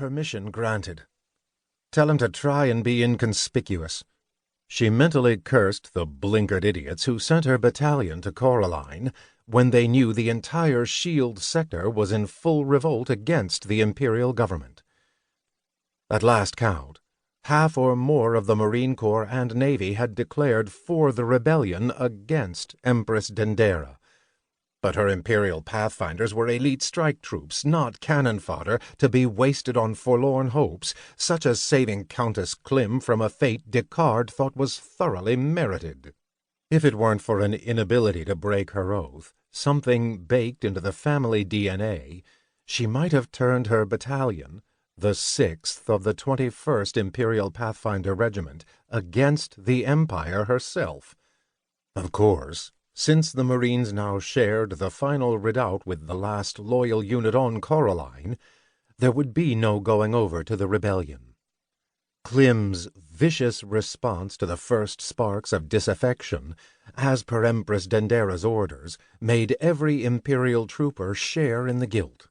Permission granted. Tell him to try and be inconspicuous. She mentally cursed the blinkered idiots who sent her battalion to Coraline when they knew the entire Shield sector was in full revolt against the Imperial government. At last count, half or more of the Marine Corps and Navy had declared for the rebellion against Empress Dendera. But her Imperial Pathfinders were elite strike troops, not cannon fodder to be wasted on forlorn hopes, such as saving Countess Klim from a fate Descartes thought was thoroughly merited. If it weren't for an inability to break her oath, something baked into the family DNA, she might have turned her battalion, the 6th of the 21st Imperial Pathfinder Regiment, against the Empire herself. Of course, since the Marines now shared the final redoubt with the last loyal unit on Coraline, there would be no going over to the rebellion. Klim's vicious response to the first sparks of disaffection, as per Empress Dendera's orders, made every Imperial trooper share in the guilt,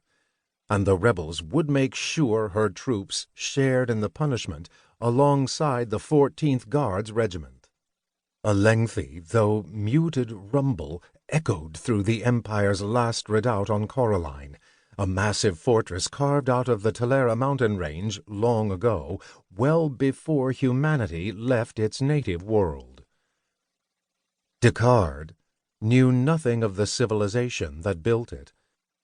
and the rebels would make sure her troops shared in the punishment alongside the 14th Guards Regiment. A lengthy, though muted rumble echoed through the Empire's last redoubt on Coraline, a massive fortress carved out of the Talera mountain range long ago, well before humanity left its native world. Descartes knew nothing of the civilization that built it,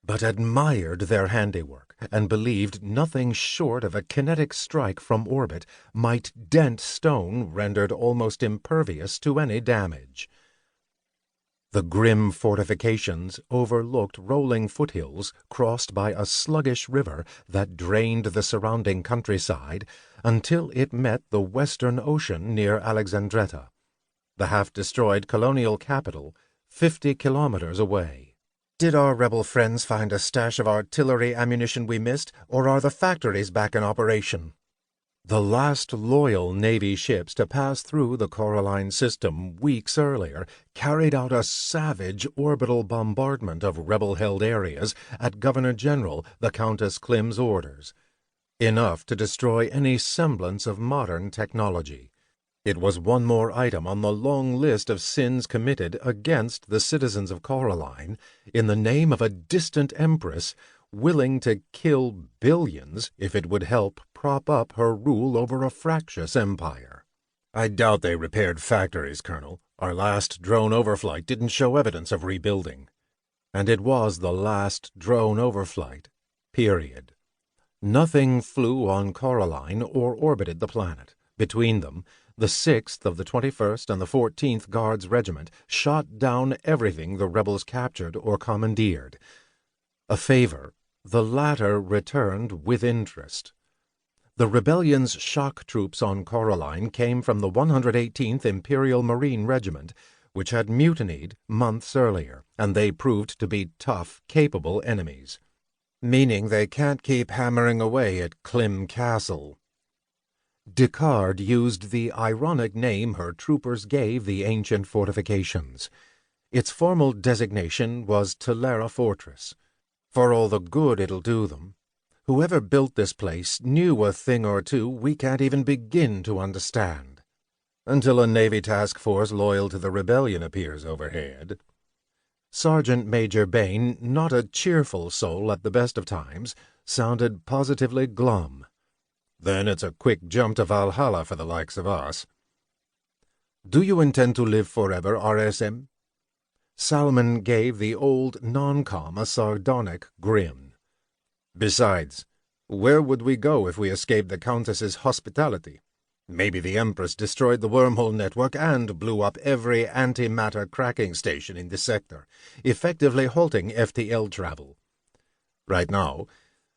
but admired their handiwork and believed nothing short of a kinetic strike from orbit might dent stone rendered almost impervious to any damage. The grim fortifications overlooked rolling foothills crossed by a sluggish river that drained the surrounding countryside until it met the Western Ocean near Alexandretta, the half-destroyed colonial capital 50 kilometers away. Did our rebel friends find a stash of artillery ammunition we missed, or are the factories back in operation? The last loyal Navy ships to pass through the Coraline system weeks earlier carried out a savage orbital bombardment of rebel-held areas at Governor-General the Countess Klim's orders, enough to destroy any semblance of modern technology. It was one more item on the long list of sins committed against the citizens of Coraline in the name of a distant empress willing to kill billions if it would help prop up her rule over a fractious empire. I doubt they repaired factories, Colonel. Our last drone overflight didn't show evidence of rebuilding. And it was the last drone overflight, period. Nothing flew on Coraline or orbited the planet. Between them, the 6th of the 21st and the 14th Guards Regiment shot down everything the rebels captured or commandeered. A favor the latter returned with interest. The rebellion's shock troops on Coraline came from the 118th Imperial Marine Regiment, which had mutinied months earlier, and they proved to be tough, capable enemies. Meaning they can't keep hammering away at Klim Castle. Descartes used the ironic name her troopers gave the ancient fortifications. Its formal designation was Talera Fortress. For all the good it'll do them, whoever built this place knew a thing or two we can't even begin to understand. Until a Navy task force loyal to the rebellion appears overhead. Sergeant Major Bain, not a cheerful soul at the best of times, sounded positively glum. Then it's a quick jump to Valhalla for the likes of us. Do you intend to live forever, RSM? Salmon gave the old non-com a sardonic grin. Besides, where would we go if we escaped the Countess's hospitality? Maybe the Empress destroyed the wormhole network and blew up every antimatter cracking station in the sector, effectively halting FTL travel. Right now,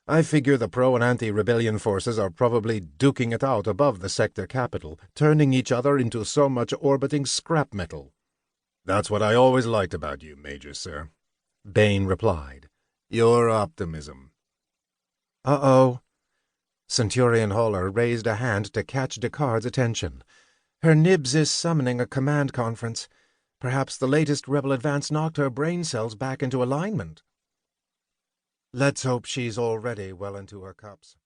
I figure the pro- and anti-rebellion forces are probably duking it out above the sector capital, turning each other into so much orbiting scrap metal. That's what I always liked about you, Major Sir, Bain replied. Your optimism. Uh-oh. Centurion Haller raised a hand to catch Descartes' attention. Her nibs is summoning a command conference. Perhaps the latest rebel advance knocked her brain cells back into alignment. Let's hope she's already well into her cups.